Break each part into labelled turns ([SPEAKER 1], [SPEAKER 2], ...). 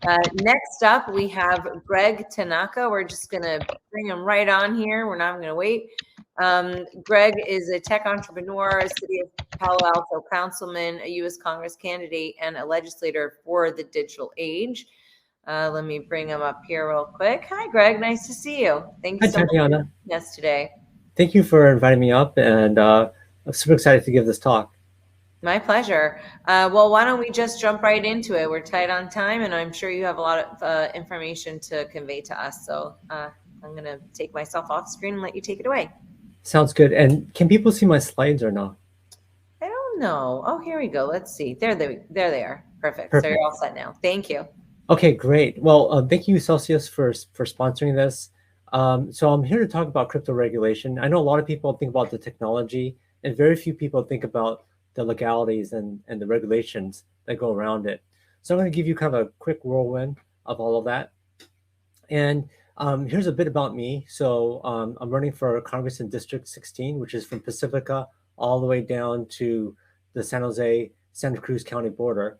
[SPEAKER 1] Next up, we have Greg Tanaka. We're just going to bring him right on here. We're not going to wait. Greg is a tech entrepreneur, a City of Palo Alto councilman, a U.S. Congress candidate, and a legislator for the digital age. Let me bring him up here real quick. Hi, Greg. Nice to see you. Thank you so much for joining us today.
[SPEAKER 2] Thank you for inviting me up, and I'm super excited to give this talk.
[SPEAKER 1] My pleasure. Well, why don't we just jump right into it? We're tight on time, and I'm sure you have a lot of information to convey to us. So I'm going to take myself off screen and let you take it away.
[SPEAKER 2] Sounds good. And can people see my slides or not?
[SPEAKER 1] I don't know. Oh, here we go. Let's see. There they are. Perfect. So you're all set now. Thank you.
[SPEAKER 2] Okay, great. Well, thank you, Celsius, for sponsoring this. So I'm here to talk about crypto regulation. I know a lot of people think about the technology, and very few people think about the legalities and the regulations that go around it. So I'm going to give you kind of a quick whirlwind of all of that. And here's a bit about me. So I'm running for Congress in District 16, which is from Pacifica all the way down to the San Jose, Santa Cruz County border.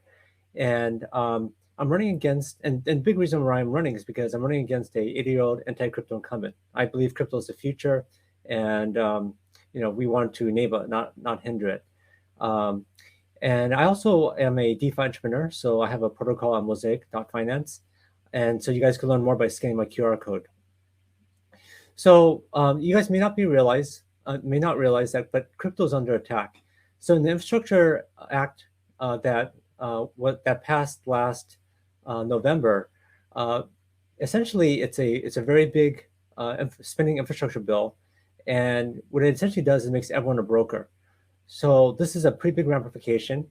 [SPEAKER 2] And I'm running against, and the big reason why I'm running is because I'm running against a 80-year-old anti-crypto incumbent. I believe crypto is the future, and we want to enable it, not hinder it. And I also am a DeFi entrepreneur, so I have a protocol on Mosaic.finance. And so you guys can learn more by scanning my QR code. So you guys may not realize that, but crypto is under attack. So in the Infrastructure Act that passed last November, essentially it's a very big spending infrastructure bill, and what it essentially does is makes everyone a broker. So this is a pretty big ramification.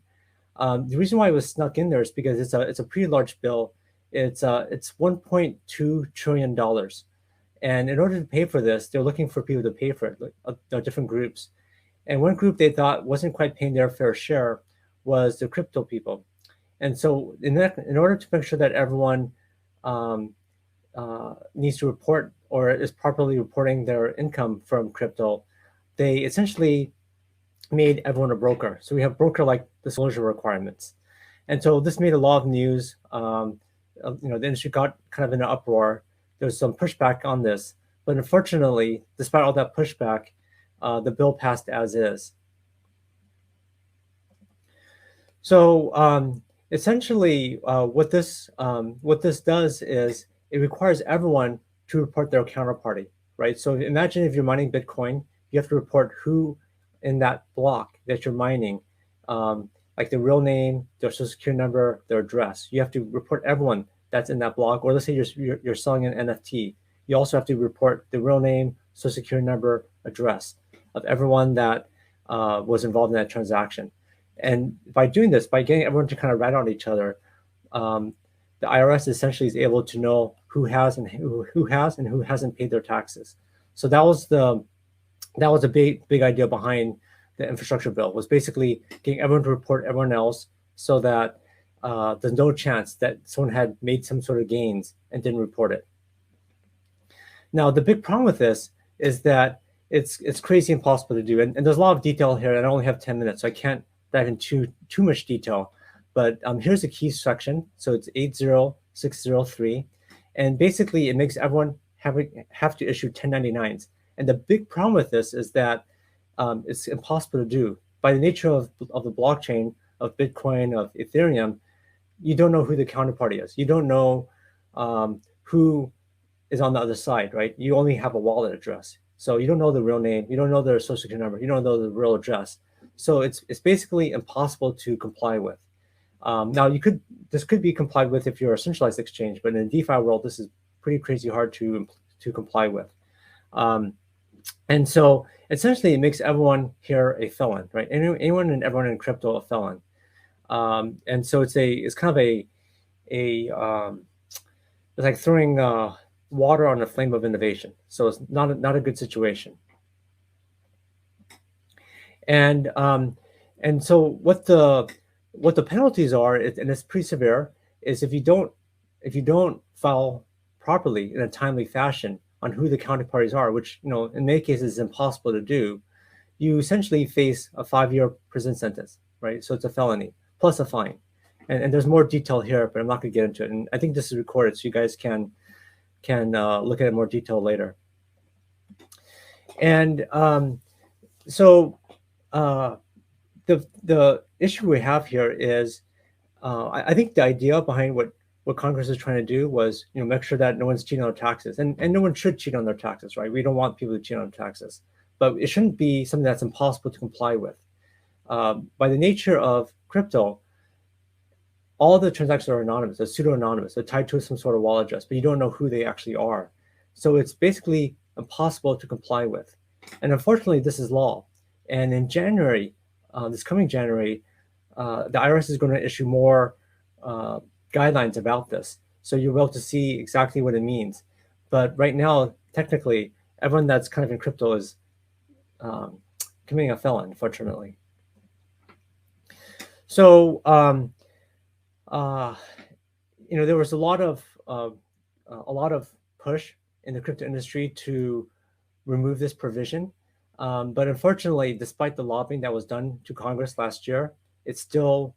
[SPEAKER 2] The reason why it was snuck in there is because it's a pretty large bill. It's $1.2 trillion, and in order to pay for this, they're looking for people to pay for it, different groups. And one group they thought wasn't quite paying their fair share was the crypto people. And so in order to make sure that everyone needs to report or is properly reporting their income from crypto, they essentially made everyone a broker. So we have broker-like disclosure requirements. And so this made a lot of news. The industry got kind of in an uproar. There's some pushback on this, but unfortunately, despite all that pushback, the bill passed as is. So essentially, what this does is it requires everyone to report their counterparty, right? So imagine if you're mining Bitcoin, you have to report who in that block that you're mining, like their real name, their social security number, their address. You have to report everyone that's in that block. Or let's say you're selling an NFT. You also have to report the real name, social security number, address of everyone that was involved in that transaction. And by doing this, by getting everyone to kind of rat on each other, the IRS essentially is able to know who has and who hasn't paid their taxes. So that was a big idea behind the infrastructure bill, was basically getting everyone to report everyone else so that there's no chance that someone had made some sort of gains and didn't report it. Now, the big problem with this is that it's crazy impossible to do. And there's a lot of detail here, and I only have 10 minutes, so I can't dive into too much detail. But here's the key section. So it's 80603. And basically, it makes everyone have to issue 1099s. And the big problem with this is that it's impossible to do. By the nature of the blockchain, of Bitcoin, of Ethereum, you don't know who the counterparty is. You don't know who is on the other side, right? You only have a wallet address. So you don't know the real name. You don't know their social security number. You don't know the real address. So it's basically impossible to comply with. Now, this could be complied with if you're a centralized exchange, but in the DeFi world, this is pretty crazy hard to comply with. And so essentially, it makes everyone here a felon, right? Anyone and everyone in crypto a felon. And so it's kind of it's like throwing water on the flame of innovation. So it's not a good situation. And so what the penalties are, and it's pretty severe, is if you don't file properly in a timely fashion on who the counterparties are, which in many cases is impossible to do, you essentially face a 5-year prison sentence, right? So it's a felony plus a fine. And there's more detail here, but I'm not going to get into it. And I think this is recorded, so you guys can look at it in more detail later. And so the issue we have here is, I think the idea behind what Congress is trying to do was, make sure that no one's cheating on taxes, and no one should cheat on their taxes, right? We don't want people to cheat on taxes, but it shouldn't be something that's impossible to comply with. By the nature of crypto, all the transactions are anonymous, they're pseudo-anonymous, they're tied to some sort of wallet address, but you don't know who they actually are. So it's basically impossible to comply with. And unfortunately, this is law. And in January, this coming January, the IRS is going to issue more guidelines about this. So you'll be able to see exactly what it means. But right now, technically, everyone that's kind of in crypto is committing a felon, unfortunately. So, there was a lot of push in the crypto industry to remove this provision. But unfortunately, despite the lobbying that was done to Congress last year, it's still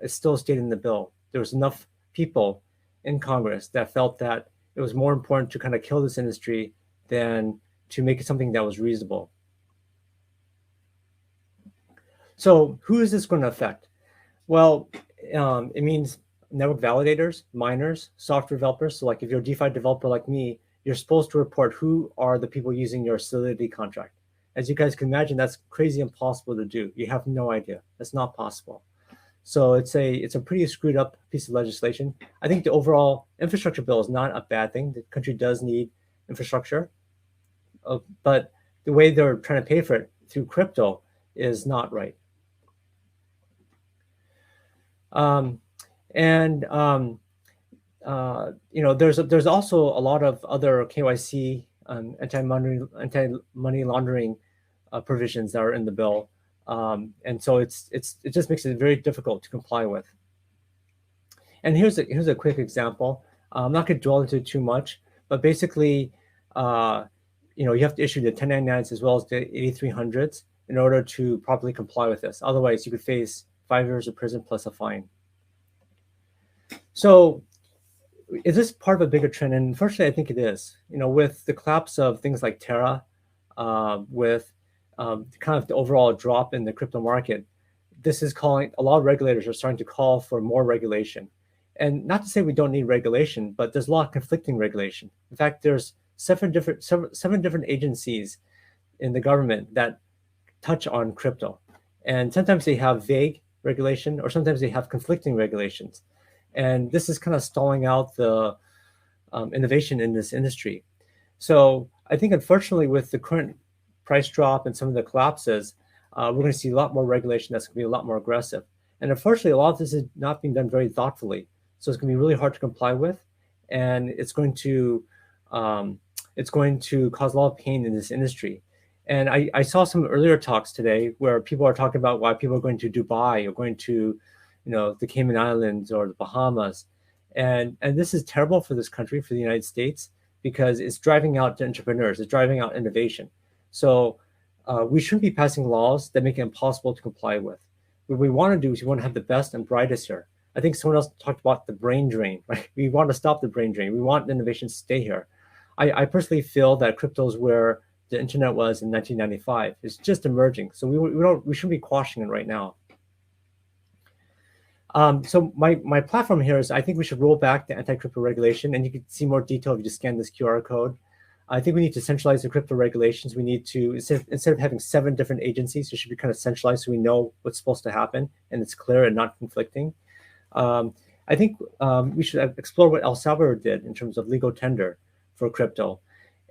[SPEAKER 2] stayed in the bill. There was enough people in Congress that felt that it was more important to kind of kill this industry than to make it something that was reasonable. So who is this going to affect? Well, it means network validators, miners, software developers. So like if you're a DeFi developer like me, you're supposed to report who are the people using your Solidity contract. As you guys can imagine, that's crazy impossible to do. You have no idea. That's not possible. So it's a pretty screwed up piece of legislation. I think the overall infrastructure bill is not a bad thing. The country does need infrastructure, but the way they're trying to pay for it through crypto is not right. There's also a lot of other KYC, anti-money laundering provisions that are in the bill, and so it just makes it very difficult to comply with. And here's a quick example. I'm not going to dwell into it too much, but basically, you have to issue the 1099s as well as the 8300s in order to properly comply with this. Otherwise, you could face 5 years of prison plus a fine. So is this part of a bigger trend? And unfortunately, I think it is. With the collapse of things like Terra, with kind of the overall drop in the crypto market, this is calling, a lot of regulators are starting to call for more regulation. And not to say we don't need regulation, but there's a lot of conflicting regulation. In fact, there's seven different agencies in the government that touch on crypto. And sometimes they have vague regulation, or sometimes they have conflicting regulations. And this is kind of stalling out the innovation in this industry. So I think, unfortunately, with the current price drop and some of the collapses, we're going to see a lot more regulation that's going to be a lot more aggressive. And unfortunately, a lot of this is not being done very thoughtfully. So it's going to be really hard to comply with, and it's going to cause a lot of pain in this industry. And I saw some earlier talks today where people are talking about why people are going to Dubai or going to, the Cayman Islands or the Bahamas. And this is terrible for this country, for the United States, because it's driving out the entrepreneurs, it's driving out innovation. So we shouldn't be passing laws that make it impossible to comply with. What we want to do is we want to have the best and brightest here. I think someone else talked about the brain drain, right? We want to stop the brain drain. We want innovation to stay here. I personally feel that crypto is where the internet was in 1995. It's just emerging. So we shouldn't be quashing it right now. So my platform here is, I think we should roll back the anti-crypto regulation, and you can see more detail if you just scan this QR code. I think we need to centralize the crypto regulations. We need to, instead of having 7 different agencies, it should be kind of centralized so we know what's supposed to happen and it's clear and not conflicting. I think we should explore what El Salvador did in terms of legal tender for crypto.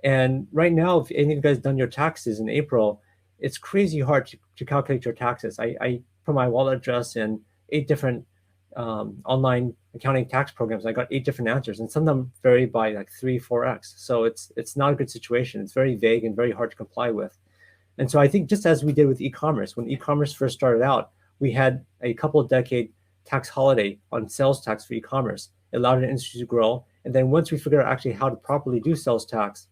[SPEAKER 2] And right now, if any of you guys done your taxes in April, it's crazy hard to calculate your taxes. I put my wallet address in 8 different online accounting tax programs. I got 8 different answers, and some of them vary by like 3-4x. So it's not a good situation. It's very vague and very hard to comply with. And so I think, just as we did with e-commerce, when e-commerce first started out, we had a couple of decade tax holiday on sales tax for e-commerce. It allowed the industry to grow. And then once we figured out actually how to properly do sales tax,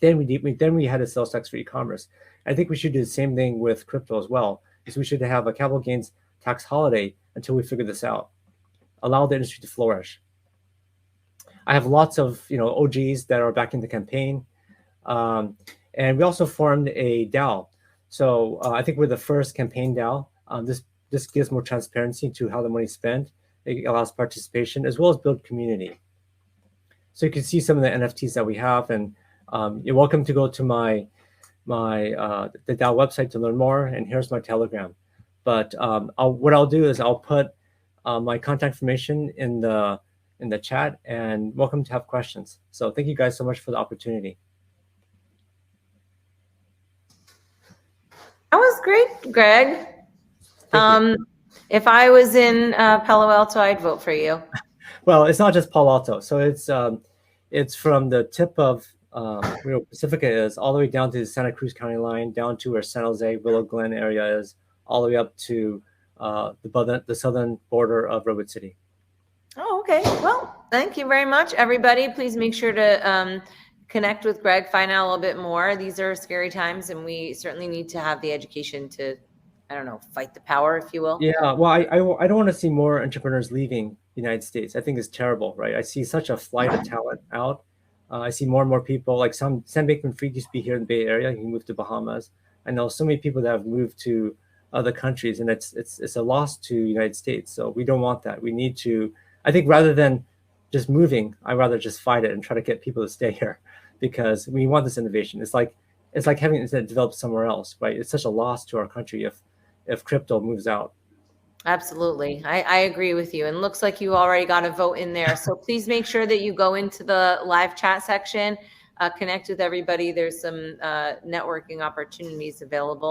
[SPEAKER 2] then we had a sales tax for e-commerce. I think we should do the same thing with crypto as well, is we should have a capital gains tax holiday until we figure this out. allow the industry to flourish. I have lots of OGs that are backing the campaign, and we also formed a DAO. So I think we're the first campaign DAO. This gives more transparency to how the money's spent. It allows participation as well as build community. So you can see some of the NFTs that we have, and you're welcome to go to the DAO website to learn more. And here's my Telegram. But what I'll do is I'll put my contact information in the chat, and welcome to have questions. So thank you guys so much for the opportunity.
[SPEAKER 1] That was great, Greg. If I was in Palo Alto, I'd vote for you.
[SPEAKER 2] Well, it's not just Palo Alto. So it's from the tip of where Pacifica is, all the way down to the Santa Cruz County line, down to where San Jose, Willow Glen area is, all the way up to the southern border of Redwood City.
[SPEAKER 1] Oh, okay. Well, thank you very much, everybody. Please make sure to connect with Greg, find out a little bit more. These are scary times, and we certainly need to have the education to, I don't know, fight the power, if you will.
[SPEAKER 2] Yeah, well, I don't want to see more entrepreneurs leaving the United States. I think it's terrible, right? I see such a flight of talent out. I see more and more people, like Sam Bankman-Fried used to be here in the Bay Area. He moved to Bahamas. I know so many people that have moved to other countries, and it's a loss to the United States. So we don't want that. We need to, I think, rather than just moving, I'd rather just fight it and try to get people to stay here, because we want this innovation. It's like having it developed somewhere else, right? It's such a loss to our country if crypto moves out.
[SPEAKER 1] Absolutely. I agree with you. And looks like you already got a vote in there. So please make sure that you go into the live chat section, connect with everybody. There's some networking opportunities available.